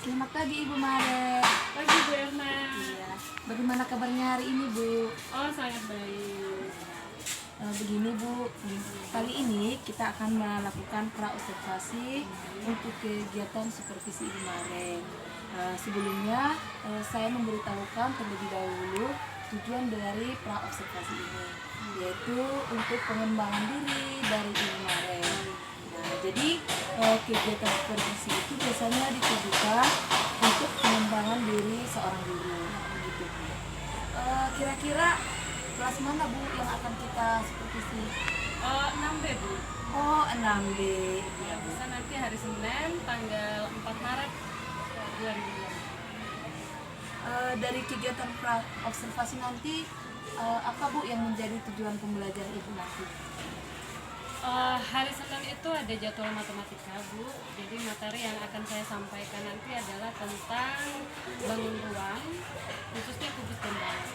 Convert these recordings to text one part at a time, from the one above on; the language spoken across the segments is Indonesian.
Selamat pagi Ibu Maret. Pagi Bu Erna. Iya. Bagaimana kabarnya hari ini Bu? Oh, sangat baik. Begini Bu, kali ini kita akan melakukan pra-observasi untuk kegiatan supervisi Ibu Maret. Sebelumnya saya memberitahukan terlebih dahulu tujuan dari pra-observasi ini, yaitu untuk pengembangan diri dari Ibu Maret. Nah, jadi kegiatan supervisi itu biasanya ditujukan untuk pengembangan diri seorang guru, gitu. Kira-kira kelas mana Bu yang akan kita supervisi? 6B Bu. Oh, 6B. Ya, bisa nanti hari Senin tanggal 4 Maret 2020. Dari kegiatan pra observasi nanti apa Bu yang menjadi tujuan pembelajaran Ibu nanti? Hari Senin itu ada jadwal matematika Bu. Jadi materi yang akan saya sampaikan nanti adalah tentang bangun ruang, khususnya kubus dan balok.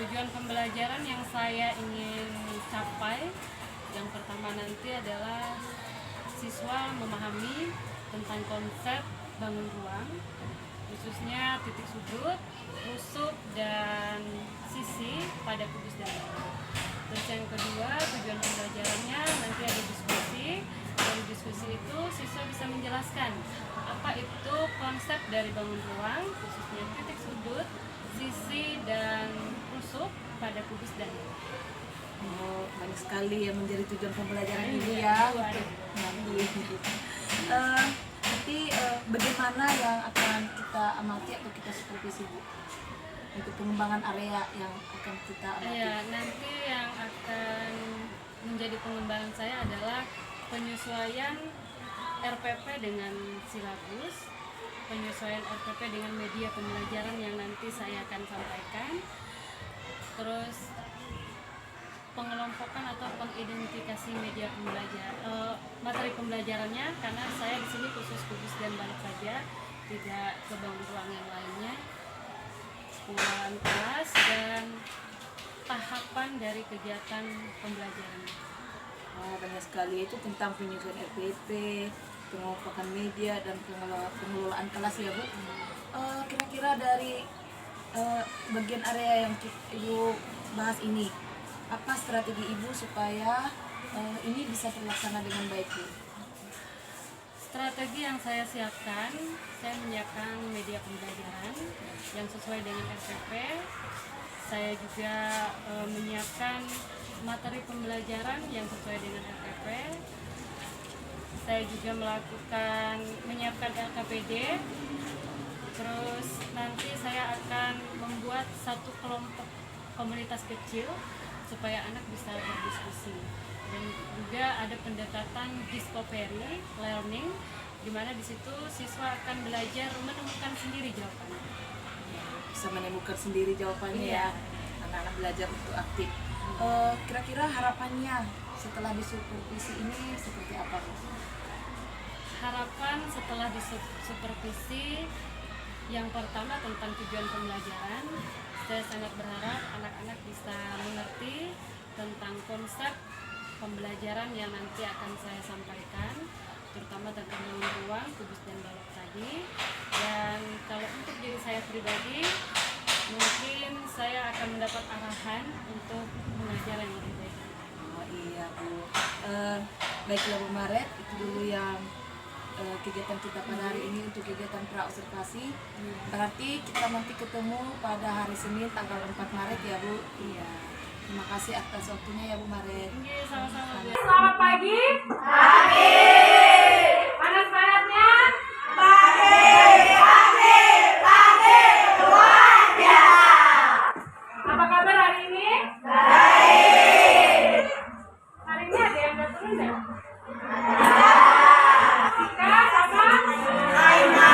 Tujuan pembelajaran yang saya ingin capai yang pertama nanti adalah siswa memahami tentang konsep bangun ruang, khususnya titik sudut, rusuk, dan sisi pada kubus dan balok. Terus yang kedua, tujuan pembelajarannya nanti ada diskusi. Dari diskusi itu siswa bisa menjelaskan apa itu konsep dari bangun ruang, khususnya titik sudut, sisi, dan rusuk pada kubus dan balok. Oh, banyak sekali yang menjadi tujuan pembelajaran ini ya untuk nanti. Nanti bagaimana yang akan kita amati atau kita supervisi Bu untuk pengembangan area yang akan kita amati? Ya, nanti yang akan menjadi pengembangan saya adalah penyesuaian RPP dengan silabus, penyesuaian RPP dengan media pembelajaran yang nanti saya akan sampaikan, terus pengelompokan atau pengidentifikasi media pembelajaran, materi pembelajarannya, karena saya di sini khusus kubus dan balok saja, tidak ke bangun ruang yang lainnya, pengolahan kelas, dan tahapan dari kegiatan pembelajaran. Banyak sekali, itu tentang penyusunan RPP, pengelompokan media, dan pengelolaan kelas ya Bu. Kira-kira dari bagian area yang Ibu bahas ini, apa strategi Ibu supaya ini bisa terlaksana dengan baik Bu? Strategi yang saya siapkan, saya menyiapkan media pembelajaran yang sesuai dengan RPP. Saya juga menyiapkan materi pembelajaran yang sesuai dengan RPP. Saya juga menyiapkan LKPD. Terus nanti saya akan membuat satu kelompok komunitas kecil supaya anak bisa berdiskusi. Dan juga ada pendekatan discovery learning, di mana di situ siswa akan belajar menemukan sendiri jawabannya. Bisa menemukan sendiri jawabannya Iya. ya, anak-anak belajar untuk aktif. Kira-kira harapannya setelah disupervisi ini seperti apa Bu? Harapan setelah disupervisi, yang pertama tentang tujuan pembelajaran, saya sangat berharap anak-anak bisa mengerti tentang konsep pembelajaran yang nanti akan saya sampaikan, terutama tentang bangun ruang, kubus dan balok tadi. Dan kalau untuk diri saya pribadi, mungkin saya akan mendapat arahan untuk mengajar yang lebih baik. Oh iya Bu. Baiklah Bu Maret, itu dulu yang kegiatan kita pada hari ini untuk kegiatan pra-observasi. Berarti kita nanti ketemu pada hari Senin tanggal 4 Maret ya Bu. Iya. Terima kasih atas waktunya ya Bu Maret. Oke, sama-sama Bu. Selamat pagi. Pagi. Mana semangatnya? Pagi. Pagi. Pagi. Luar biasa. Apa kabar hari ini? Baik. Hari ini ada yang datang enggak? Tika sama Aina.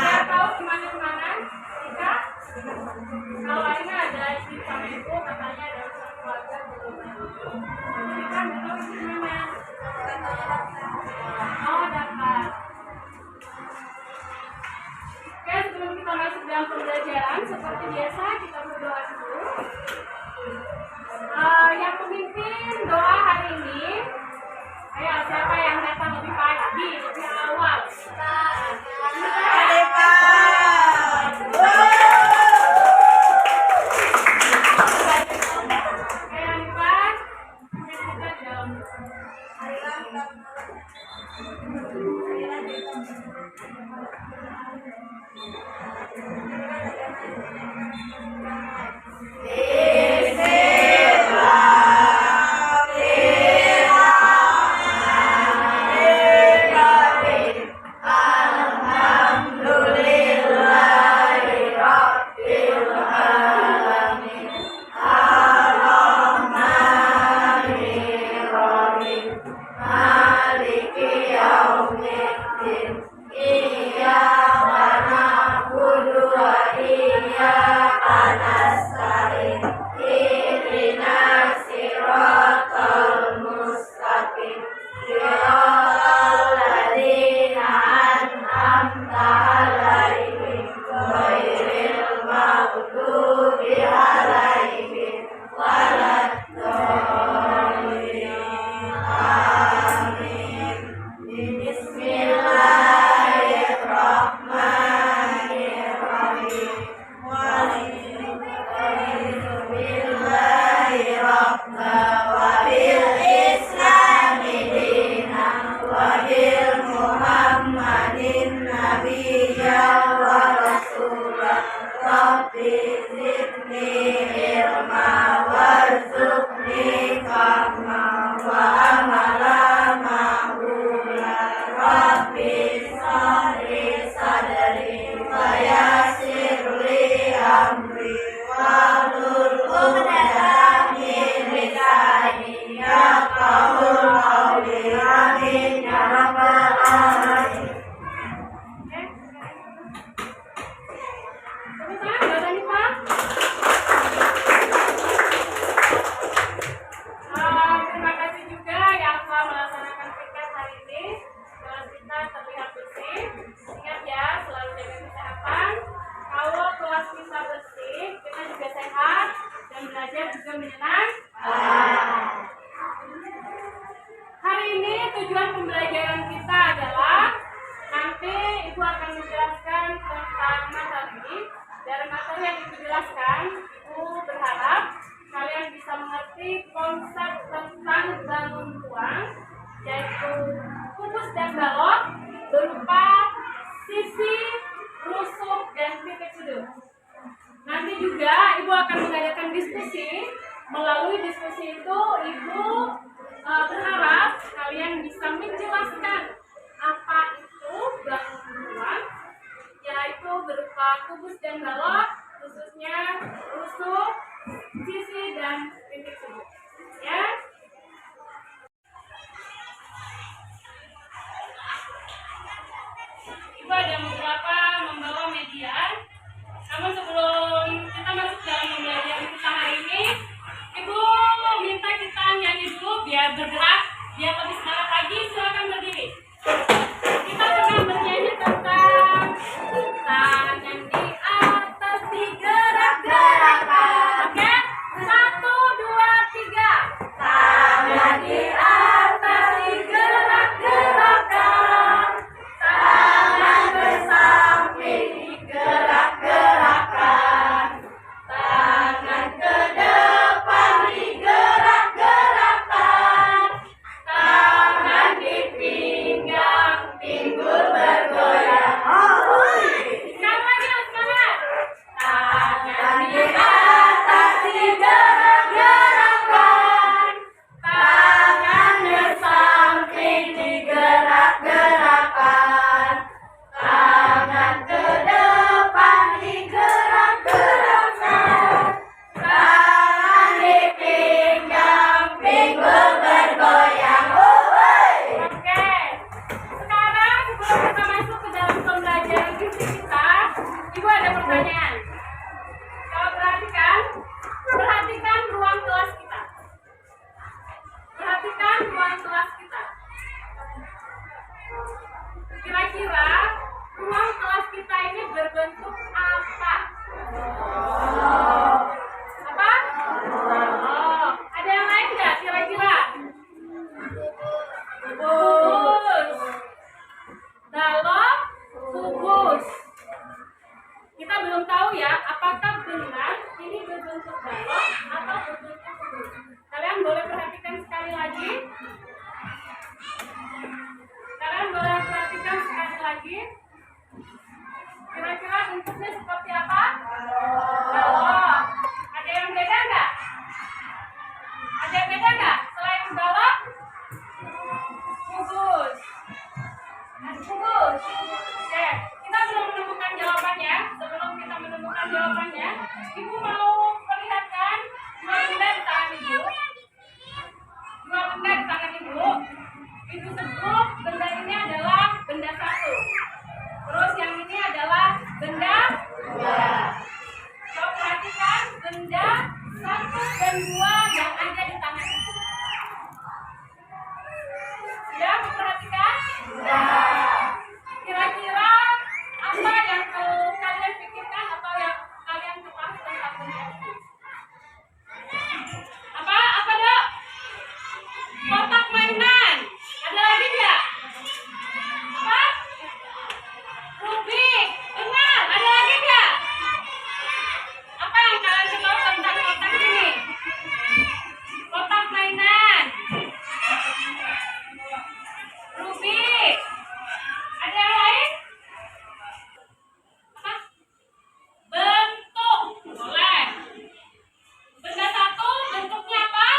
Biar tahu kemana-kemana. Tika. Kalau Aina ada istri sama ibu, katanya ada urusan keluarga gitu. Tika nggak tahu istri mana. Oh, dapat. Oke, sebelum kita masuk dalam pembelajaran, seperti biasa kita berdoa dulu. Yang pemimpin doa hari ini, ayo siapa yang datang lebih pagi, lebih awal? Kita. Terima kasih juga yang telah melaksanakan piket hari ini. Kelas kita terlihat bersih. Ingat ya, selalu jaga kesehatan. Kalau kelas kita bersih, kita juga sehat dan belajar juga menyenangkan. Hari ini tujuan pembelajaran kita adalah nanti Ibu akan menjelaskan tentang materi. Dari materi yang Ibu jelaskan, Ibu berharap kalian bisa mengerti konsep tentang bangun ruang, yaitu kubus dan balok berupa sisi, rusuk, dan titik sudut. Nanti juga Ibu akan mengadakan diskusi. Melalui diskusi itu, Ibu berharap kalian bisa menjelaskan apa itu bangun ruang, yaitu berupa kubus dan balok, khususnya rusuk, sisi, dan titik sudut. Ya. Ibu ada beberapa membawa media. Namun sebelum kita masuk dalam pembelajaran kita hari ini, Ibu minta kita nyanyi dulu biar bergerak, biar lebih semangat lagi. Silakan berdiri. Kita akan bernyanyi tentang tangan di atas digerak-gerakkan. Oke? 1, 2, 3. Tangan di atas digerak-gerakkan. Tangan bersamping digerak-gerakkan. Tangan ke depan digerak-gerakkan. Tangan di pinggang, pinggul bergoyang. Sekarang lagi yang semangat. Tangan di atas digerak-gerakkan. Tangan bersamping digerak-gerakkan. Tangan ke depan digerak-gerakkan. Tangan di pinggang, pinggul bergoyang. Oke. Sekarang sebelum kita masuk ke dalam pembelajaran visi kita, Ibu ada pertanyaan. Kalau perhatikan ruang kelas kita. Perhatikan ruang kelas kita. Kira-kira ruang kelas kita ini berbentuk apa? Apa? Oh, ada yang lain nggak kira-kira? Kubus. Balok, kubus. Kita belum tahu ya, apakah benar ini berbentuk balok atau berbentuk kubus. Kalian boleh perhatikan sekali lagi. Kalian boleh perhatikan sekali lagi. Kira-kira bentuknya seperti apa? Balok. Ada yang beda nggak? Ada yang beda nggak? Selain balok? Kubus. Kubus. Oke, kita belum menemukan jawabannya. Sebelum kita menemukan jawabannya, Ibu mau perlihatkan dua benda di tangan Ibu. Dua benda di tangan Ibu. Ibu sebut benda ini adalah benda satu. Terus yang ini adalah benda dua. Coba perhatikan benda satu dan dua yang ada di tangan Ibu. Sudah memperhatikan? Kira-kira apa yang kalian pikirkan atau yang kalian ketahui tentang benda ini? Apa dok? Kotak mainan. Ada lagi nggak? Apa? Rubik. Benar. Ada lagi nggak? Apa yang kalian ketahui tentang kotak ini? Kotak mainan. Rubik. Ada yang lain? Apa? Bentuk. Boleh. Benda satu bentuknya apa?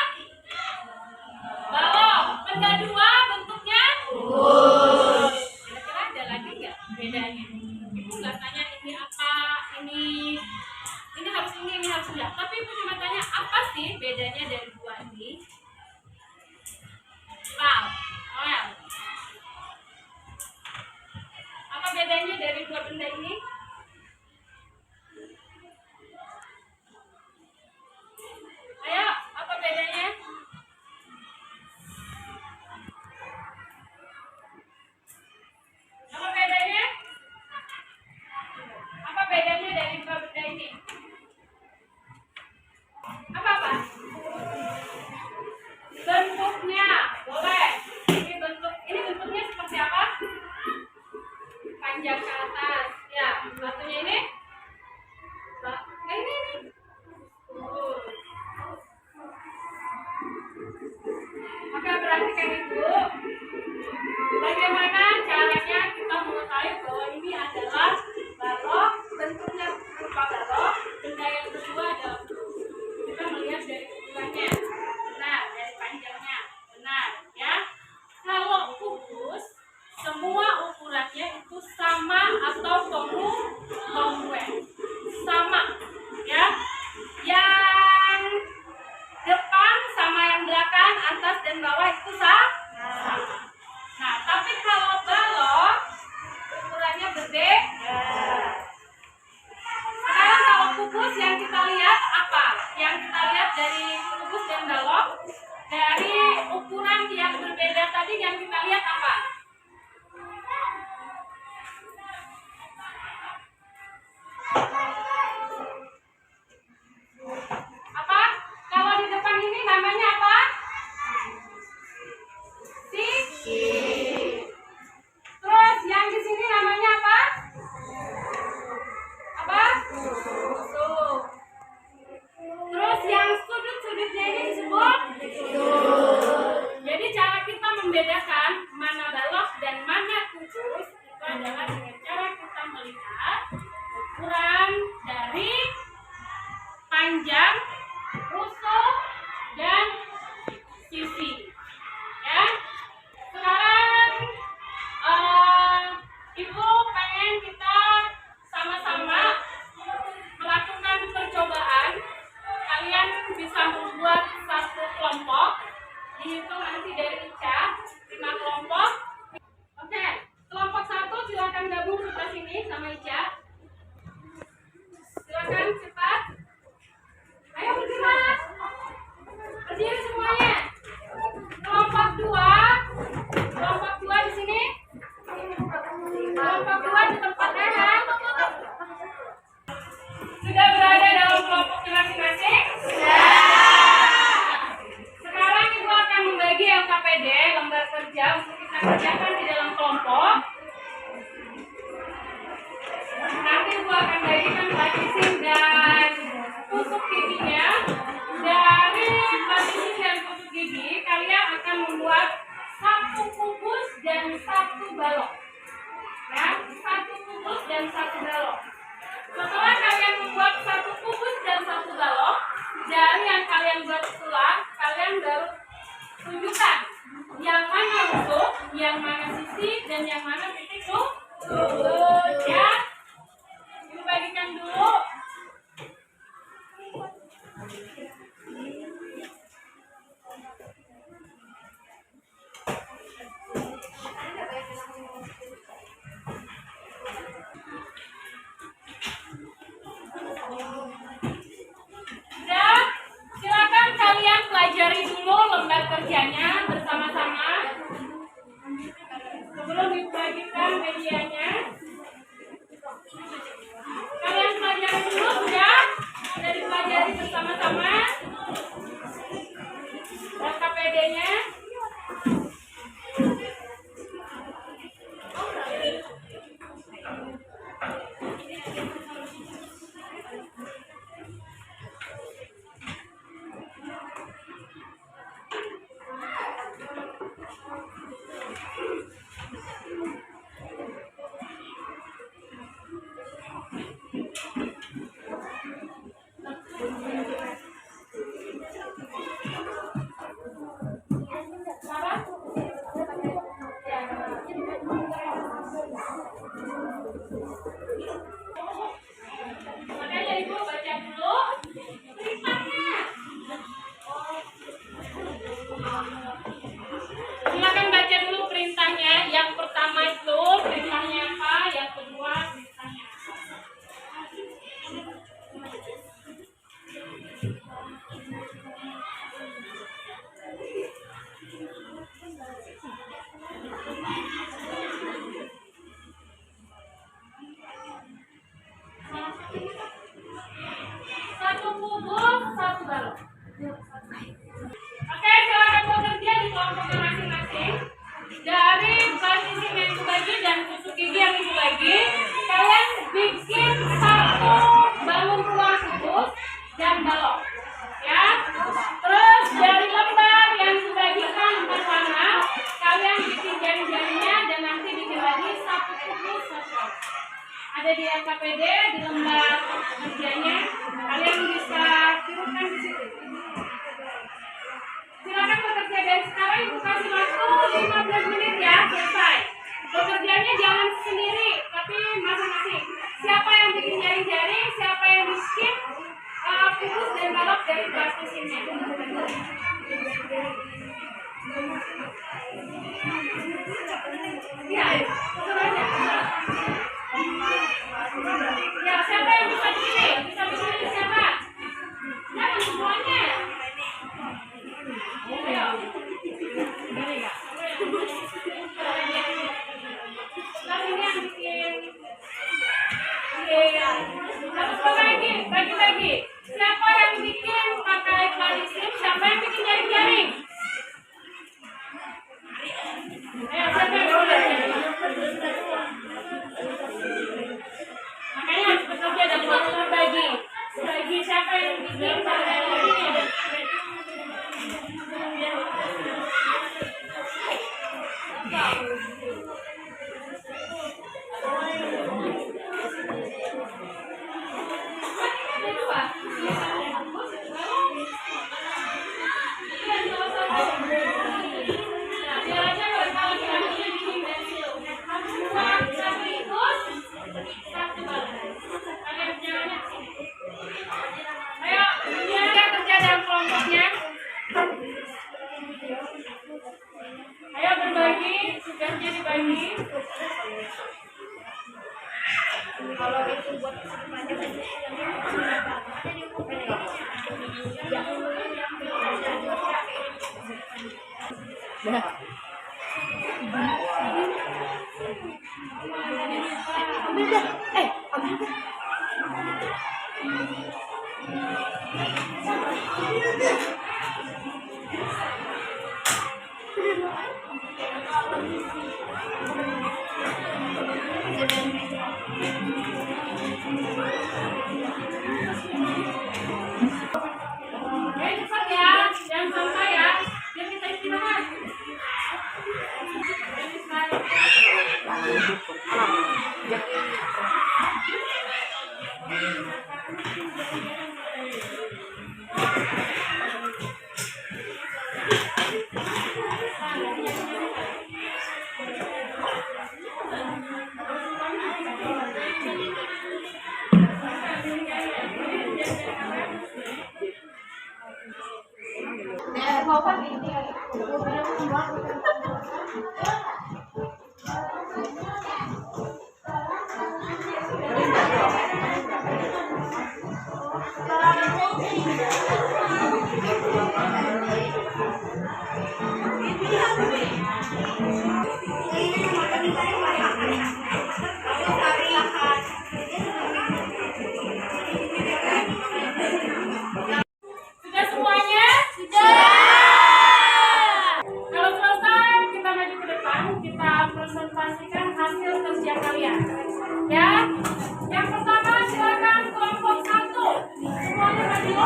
Balok. Benda dua bentuknya? Bus. Kira-kira ada lagi nggak bedanya? Ibu nggak tanya ini apa, ini harus ini harus enggak. Tapi ibu cuma tanya apa sih bedanya dari dua ini? Wow. Apa bedanya dari dua benda ini? Ayo, apa bedanya? Apa bedanya? Apa bedanya dari dua benda ini? Apa? Bentuknya, boleh. Ini bentuknya seperti apa? Panjang ke atas. Ya, satunya ini? Ini. Maka perhatikan Ibu. Bagaimana caranya kita mengetahui bahwa ini adalah balok, bentuknya berupa balok, benda yang kedua adalah kubus. Kita melihat dari ukurannya, benar, dari panjangnya, benar, ya. Kalau kubus, semua ukurannya itu sama atau kongruen, sama, ya. Yang depan sama yang belakang, atas dan bawah itu sama. Nah, tapi kalau balok ukurannya berbeda. Sekarang kalau kubus yang kita lihat apa? Yang kita lihat dari kubus dan balok, dari ukuran yang berbeda tadi yang kita lihat apa? Apa? Kalau di depan ini namanya apa? Sisi. Terus yang di sini namanya apa? Apa? Tusuk. Terus yang sudut-sudutnya ini disebut sudut. Jadi cara kita membedakan mana balok dan mana kubus itu adalah dengan cara kita melihat ukuran dari panjang, rusuk, dan sisi. Ya. Sekarang Ibu pengen kita sama-sama melakukan percobaan. Kalian bisa membuat satu kelompok. Dihitung nanti dari Ica, 5 kelompok. Oke, kelompok 1 silakan gabung sebelah sini sama Ica. Silakan cepat. Ayo bergerak. Berdiri semuanya. Kelompok 2 di sini. Kelompok 2 di tempatnya kan? Sudah berada dalam kelompoknya masing-masing? Sekarang Ibu akan membagi LKPD, lembar kerja untuk kita kerjakan di dalam kelompok. Nanti Ibu akan bagikan partition dan tusuk giginya. Dari partition dan tusuk gigi, kalian akan membuat satu kubus dan satu balok. Ya, satu kubus dan satu balok. yang mana sisi dan yang mana titik tuh. Good ya. Ibu bagikan dulu. Sudah, silakan kalian pelajari dulu lembar kerjanya bersama-sama sebelum dibagikan medianya. Kalian pelajari dulu sudah, dipelajari bersama-sama dan KPD-nya. Makanya ibu baca dulu perintahnya. Silakan baca dulu perintahnya. Yang pertama itu perintahnya apa? Yang kedua perintahnya apa? Satu kubus, satu balok. Oke, silakan bekerja di kelompoknya masing-masing. Dari posisi yang ibu bagi dan tusuk gigi yang ibu bagi, kalian bikin satu balon ruang kubus dan balok. Ya. Terus dari lembar yang ibu bagikan 4 warna, kalian bikin jari-jarinya dan nanti bikin lagi satu kubus satu. Ada di LKPD, di lembar kerjanya, kalian bisa tirukan di situ. Silakan bekerja dari sekarang, ibu kasih waktu 15 menit ya, selesai. Bekerjanya jangan sendiri, tapi masing-masing. Siapa yang bikin jari-jari, siapa yang bikin kubus dan balok dari plastisinnya. Ya, betul aja. Ya, siapa yang bisa di sini? Bisa di sini siapa? Jangan semuanya. Ayo. Sekarang ini yang bikin. Iya. Harus bagi-bagi. Siapa yang bikin pakai palisim? Siapa yang bikin jaring-jaring? Ayo, siapa yang bikin? Makanya harus bekerja dan berbagi. Bagi siapa yang bikin pakai ini? Ayo, kita kerja dalam kelompoknya. Ayo berbagi, tugasnya dibagi. Kalau itu buat cepat ya, jangan sampai ya. Biar kita istirahat.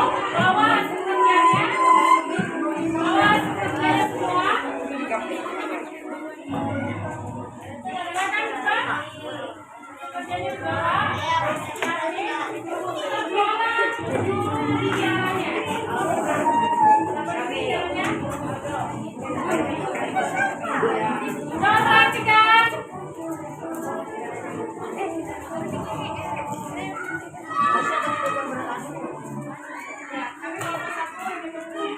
bawa hasil kerjanya. Bawa hasil kerjanya semua. Silakan buka. Kerjanya dibawa. Nanti terbawa juru bicaranya. Coba perhatikan. Ya, kami kelompok satu ini berdua.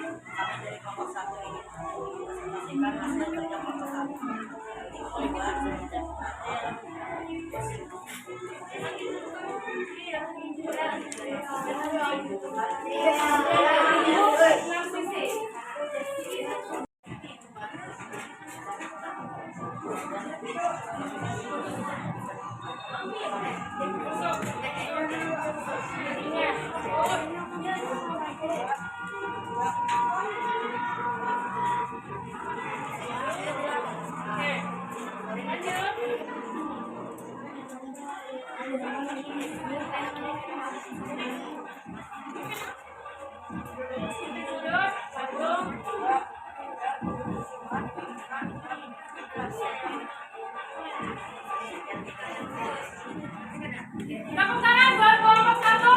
Tepuk tangan buat kelompok satu.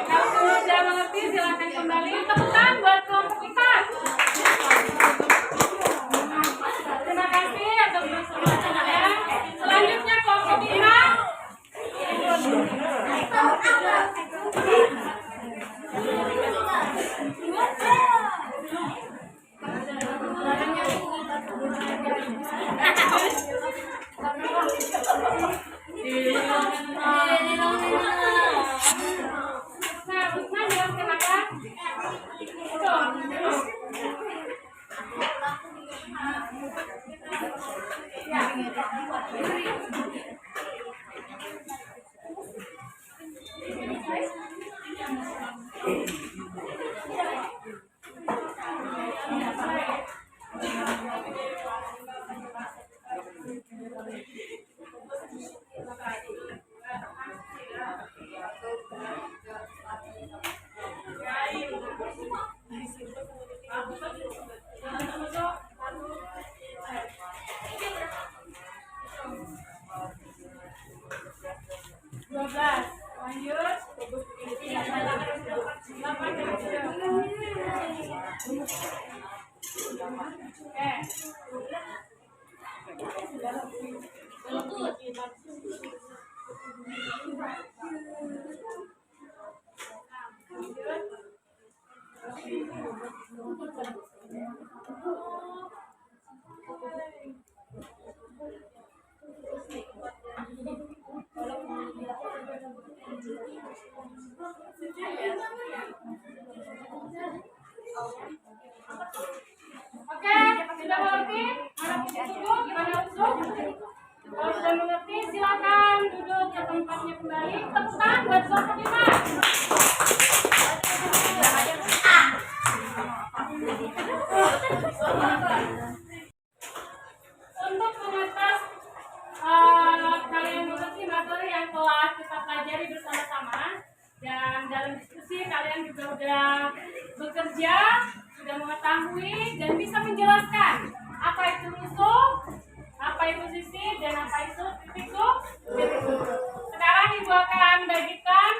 Kalau sudah mengerti silakan kembali. Tepuk tangan buat kelompok kita. Terima kasih atas bersama-samanya. Selanjutnya kelompok kita. Nah, Usman jelaskan apa? Lanjut. Oke, sudah mengerti? Mana buku gimana usuk? Kalau sudah mengerti, silakan duduk ke tempatnya kembali. Tepuk tangan buat kelompok kita. Untuk mengatas kalian mengerti materi yang telah kita pelajari bersama-sama, dan dalam diskusi kalian juga sudah bekerja, sudah mengetahui dan bisa menjelaskan Apa itu rusuk? Apa itu sisi? Dan apa itu titik sudut? Sekarang Ibu akan bagikan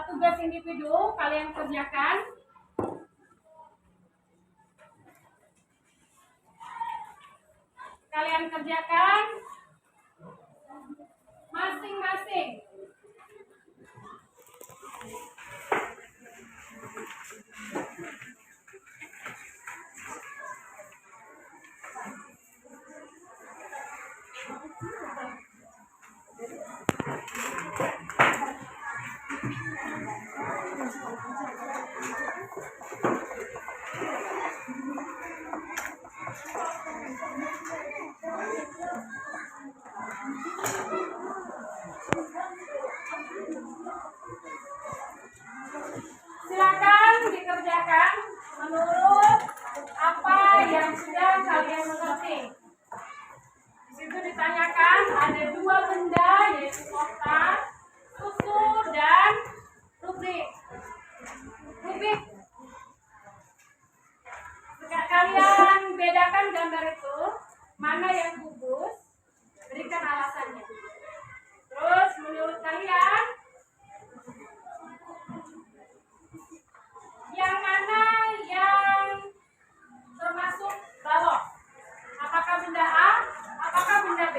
tugas individu, kalian kerjakan. Kalian kerjakan masing-masing. Silakan dikerjakan menurut apa yang sudah kalian mengerti. Di situ ditanyakan ada dua benda, yaitu kotak, susu, dan rubrik. Rubrik. Kalian bedakan gambar itu, mana yang kubus, berikan alasannya. Terus menurut kalian, yang mana yang termasuk balok? Apakah benda A? Apakah benda B?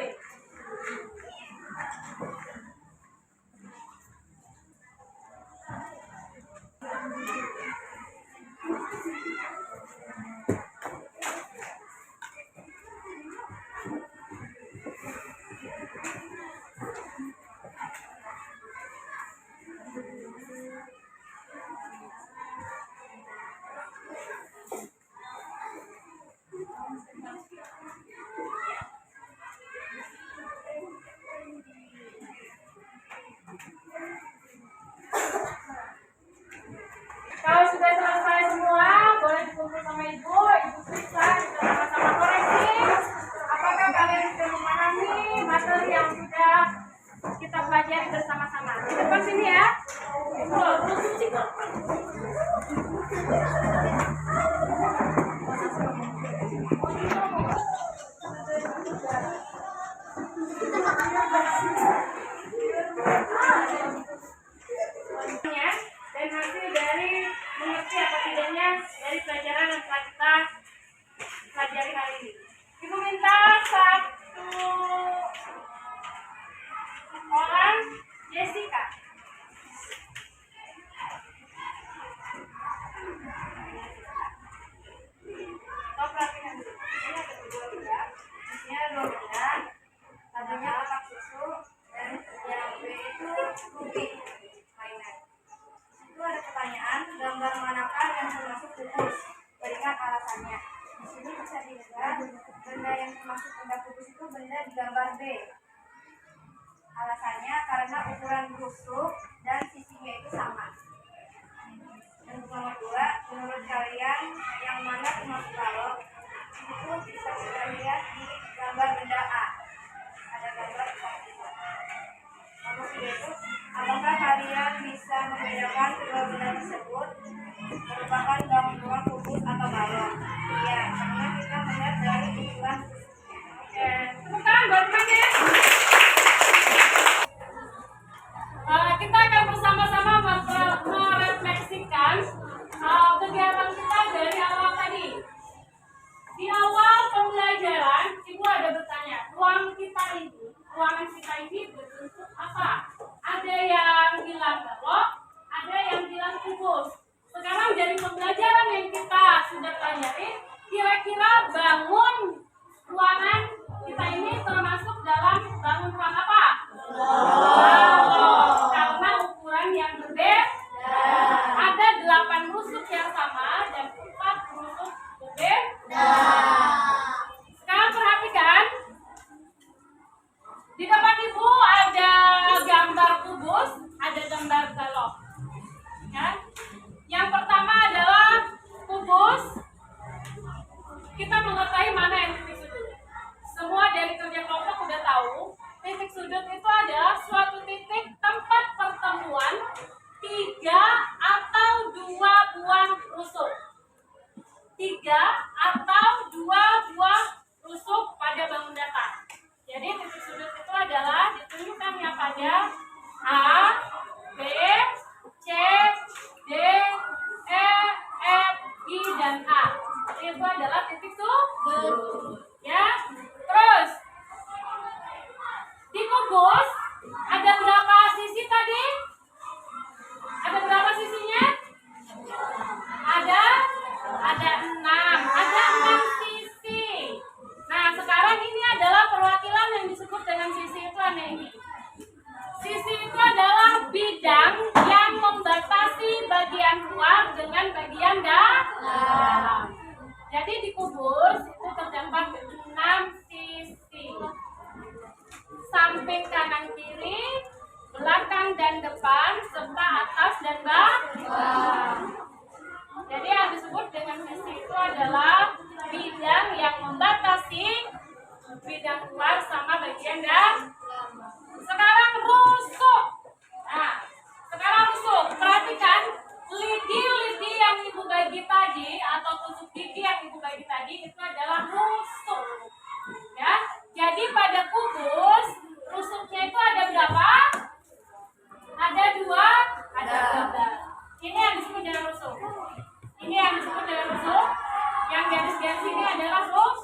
Kalau sudah selesai semua, boleh dikumpul sama Ibu periksa, kita sama-sama koreksi. Apakah kalian sudah memahami materi yang sudah kita pelajari bersama-sama? Di depan sini ya. Ibu, dan hasil dari mengerti atau tidaknya dari pelajaran yang telah kita pelajari hari ini. Ibu minta satu orang, Jessica. Kau perhatikan dulu. Ini ada dua benda. Ini ada dua benda. Satunya kotak susu dan yang B itu rubik mainan. Itu ada pertanyaan, gambar manakah yang termasuk kubus? Berikan alasannya. Di sini bisa dilihat benda yang termasuk benda kubus itu benda di gambar B. Alasannya karena ukuran rusuk dan sisinya itu sama. Dan nomor 2, menurut kalian yang mana termasuk balok? Itu bisa kita lihat di gambar benda A. Ada gambar seperti itu. Nomor 3 itu, apakah kalian bisa membedakan kedua benda tersebut merupakan gabungan kubus atau balok? Iya, karena kita melihat dari ukuran rusuknya. Oke, temukan barusannya. Kita akan bersama-sama merefleksikan kegiatan kita dari awal tadi. Di awal pembelajaran, Ibu ada bertanya, ruangan kita ini berbentuk apa? Ada yang bilang balok, ada yang bilang kubus. Sekarang dari pembelajaran yang kita sudah pelajari, kira-kira bangun ruangan kita ini termasuk dalam bangun ruang apa? Balok. Karena ukuran yang berbeda. Ada 8 rusuk yang sama dan 4 rusuk berbeda. Sekarang perhatikan, di depan Ibu ada gambar kubus, ada gambar balok. Ya. Yang pertama adalah kubus. Kita mengetahui mana yang titik sudut. Semua dari kerja kelompok udah tahu, titik sudut itu adalah suatu titik tempat pertemuan 3 atau 2 buah rusuk. 3 atau 2 buah ada A, B, C, D, E, F, I, dan H. Itu adalah titik tunggu. Ya, terus di kubus ada berapa sisi tadi? Ada berapa sisinya? Ada 6. Ada 6 sisi. Nah, sekarang ini adalah perwakilan yang disebut dengan sisi itu ini. Sisi itu adalah bidang yang membatasi bagian luar dengan bagian dalam. Jadi di kubus itu terdapat 6 sisi. Samping kanan kiri, belakang dan depan, serta atas dan bawah. Jadi yang disebut dengan sisi itu adalah bidang yang membatasi bidang luar sama bagian dalam. Sekarang rusuk. Nah, sekarang rusuk. Perhatikan lidi-lidi yang ibu bagi tadi atau tusuk gigi yang ibu bagi tadi itu adalah rusuk. Ya, jadi pada kubus rusuknya itu ada berapa? Ada 2, ada 12. Ini yang disebut dengan rusuk. Ini yang disebut dengan rusuk. Yang garis-garis ini adalah rusuk.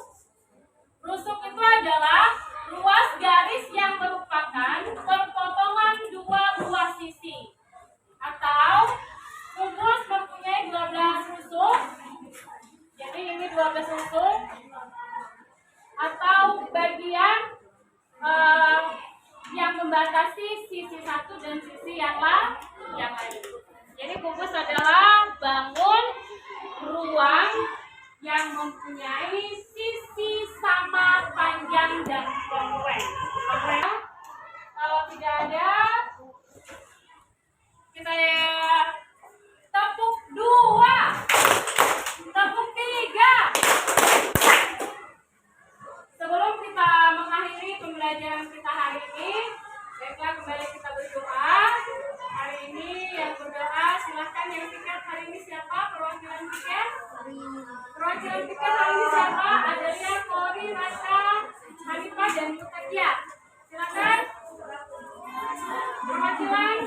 Rusuk itu adalah ruas garis yang merupakan perpotongan 2 buah sisi. Atau kubus mempunyai 12 rusuk. Jadi ini 12 rusuk. Atau bagian yang membatasi sisi satu dan sisi yang lain. Jadi kubus adalah bangun ruang yang mempunyai sisi sama, panjang, dan kompleks. Kalau tidak ada, kita tepuk 2, tepuk 3. Sebelum kita mengakhiri pembelajaran kita hari ini, baiklah kembali kita berdoa. Hari ini yang berdoa silahkan yang tiket hari ini siapa? Perwakilan tiket? Perwakilan tiket hari ini siapa? Adelia, Kori, Rasha, Hanifah, dan Mutakia. Silakan. Perwakilan.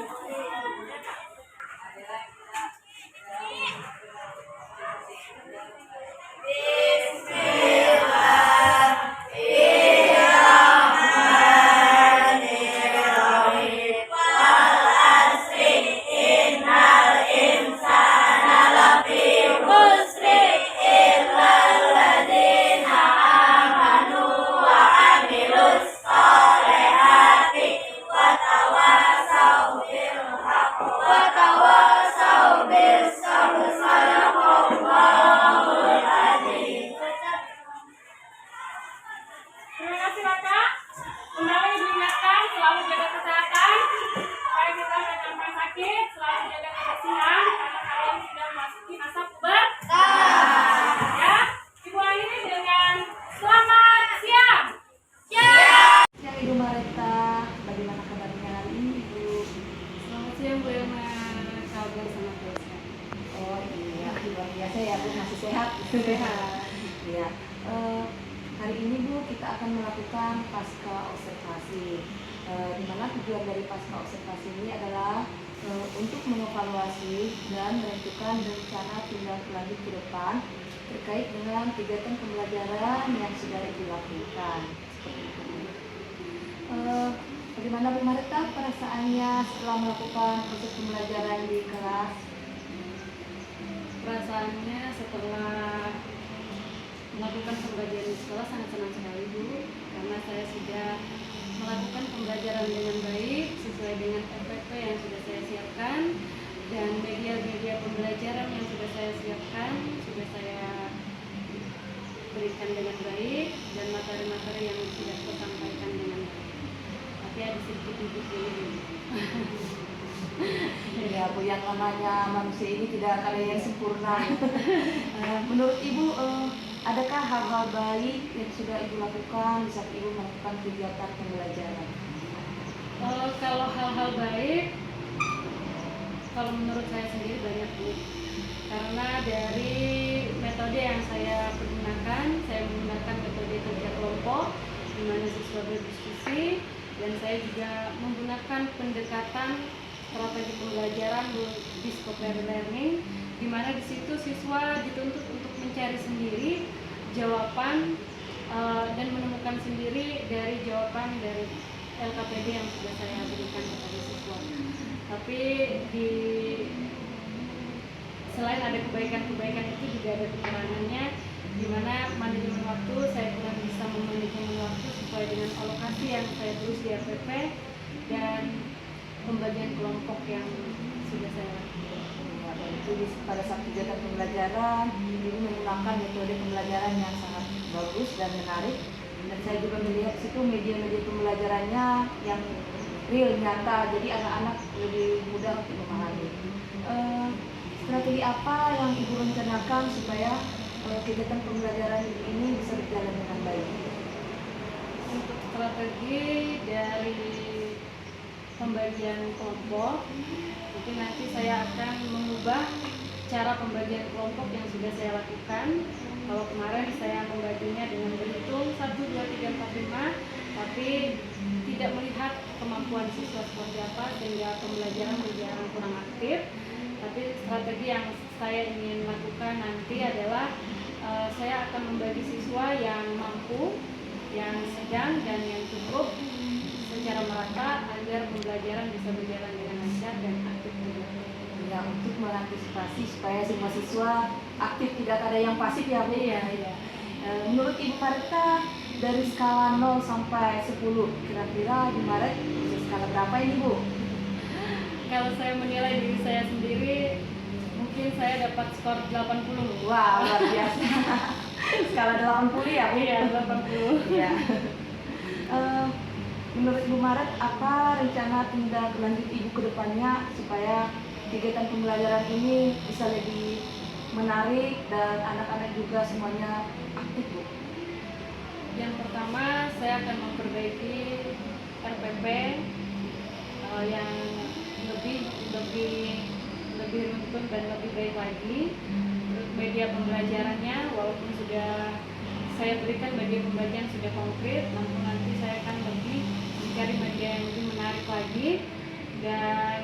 Terima kasih Kakak. Kembali diingatkan selalu jaga kesehatan supaya kita tidak sampai sakit, selalu jaga kebersihan karena kalian sudah memasuki masa pubertas. Ya, Ibu akhiri dengan selamat siang. Siang Ibu Mareta, bagaimana kabarnya hari ini Ibu? Selamat siang Bu Elma, kabar sama keluarga. Oh iya, luar biasa ya Bu, masih sehat? Sehat. Ya. Hari ini Bu, kita akan melakukan pasca observasi. Di mana tujuan dari pasca observasi ini adalah untuk mengevaluasi dan menentukan rencana tindak lanjut ke depan terkait dengan kegiatan pembelajaran yang sudah dilakukan. Seperti itu. Bagaimana Bu Marita perasaannya setelah melakukan proses pembelajaran di kelas? Perasaannya setelah melakukan pembelajaran di sekolah sangat senang sekali Bu, karena saya sudah melakukan pembelajaran dengan baik sesuai dengan SOP yang sudah saya siapkan, dan media-media pembelajaran yang sudah saya siapkan sudah saya berikan dengan baik, dan materi-materi yang sudah saya sampaikan dengan baik. Tapi ada sedikit ibu ini. Ya Bu, yang namanya manusia ini tidak ada yang sempurna. Menurut Ibu, adakah hal-hal baik yang sudah Ibu lakukan saat Ibu melakukan kegiatan pembelajaran? Kalau hal-hal baik, kalau menurut saya sendiri banyak Bu. Karena dari metode yang saya menggunakan metode kerja kelompok, di mana siswa berdiskusi, dan saya juga menggunakan pendekatan strategi pembelajaran multidisciplinary learning, di mana di situ siswa dituntut untuk mencari sendiri jawaban dan menemukan sendiri dari jawaban dari LKPD yang sudah saya berikan kepada siswa. Tapi selain ada kebaikan-kebaikan itu juga ada kekurangannya, di mana manajemen waktu saya kurang bisa memanajemen waktu sesuai dengan alokasi yang saya tulis di RPP dan pembagian kelompok yang sudah saya lakukan. Jadi pada saat kegiatan pembelajaran ibu menggunakan metode pembelajaran yang sangat bagus dan menarik, dan saya juga melihat situ media-media pembelajarannya yang real, nyata, jadi anak-anak lebih mudah untuk memahami. Strategi apa yang ibu rencanakan supaya kegiatan pembelajaran ini bisa berjalan dengan baik? Untuk strategi dari pembagian kelompok, mungkin nanti saya akan mengubah cara pembagian kelompok yang sudah saya lakukan. Kalau kemarin saya membaginya dengan berhitung 1, 2, 3, 4, 5, tapi tidak melihat kemampuan siswa seperti apa sehingga pembelajaran berjalan kurang aktif. Tapi strategi yang saya ingin lakukan nanti adalah saya akan membagi siswa yang mampu, yang sedang, dan yang cukup secara merata agar pembelajaran bisa berjalan dengan lancar dan aktif juga. Ya, untuk mengantisipasi supaya semua siswa aktif, tidak ada yang pasif ya Bu? Iya. Menurut Ibu Marita, dari skala 0 sampai 10, kira-kira Ibu Maret bisa skala berapa ini Bu? Kalau saya menilai diri saya sendiri, mungkin saya dapat skor 80. Wah, luar biasa. Skala 80 ya Bu? Iya, 80. Iya. Menurut Ibu Maret, apa rencana tindak lanjut Ibu ke depannya supaya kegiatan pembelajaran ini bisa lebih menarik dan anak-anak juga semuanya aktif Bu? Yang pertama, saya akan memperbaiki RPP yang lebih runtun dan lebih baik lagi. Media pembelajarannya, walaupun sudah saya berikan media pembelajaran sudah konkret, namun nanti saya akan lebih mencari media yang lebih menarik lagi. Dan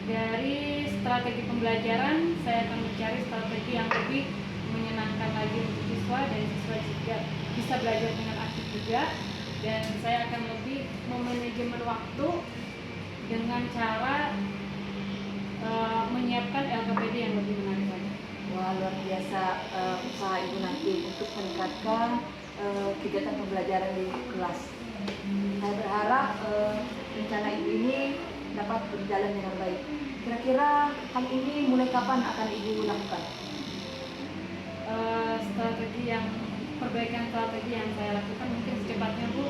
dari strategi pembelajaran, saya akan mencari strategi yang lebih menyenangkan lagi untuk siswa, dan siswa juga bisa belajar dengan aktif juga. Dan saya akan lebih memanajemen waktu dengan cara menyiapkan LKPD yang lebih menarik lagi. Wah, luar biasa usaha Ibu nanti untuk meningkatkan kegiatan pembelajaran di kelas. Saya berharap rencana Ibu ini dapat berjalan dengan baik. Kira-kira hal ini mulai kapan akan Ibu lakukan? Perbaikan strategi yang saya lakukan mungkin secepatnya Bu,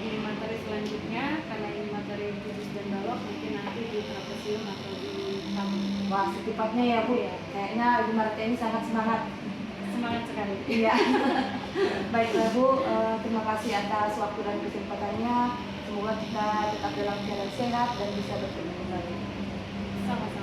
di materi selanjutnya, karena ini materi khusus dan balok, mungkin nanti di trapesium atau di tamu. Wah, secepatnya ya Bu. Iya. Kayaknya Ibu Marita ini sangat semangat. Semangat sekali. Iya. Baiklah Bu, terima kasih atas waktu dan kesempatannya. Semoga kita tetap dalam keadaan sehat dan bisa bertemu kembali. Sama-sama.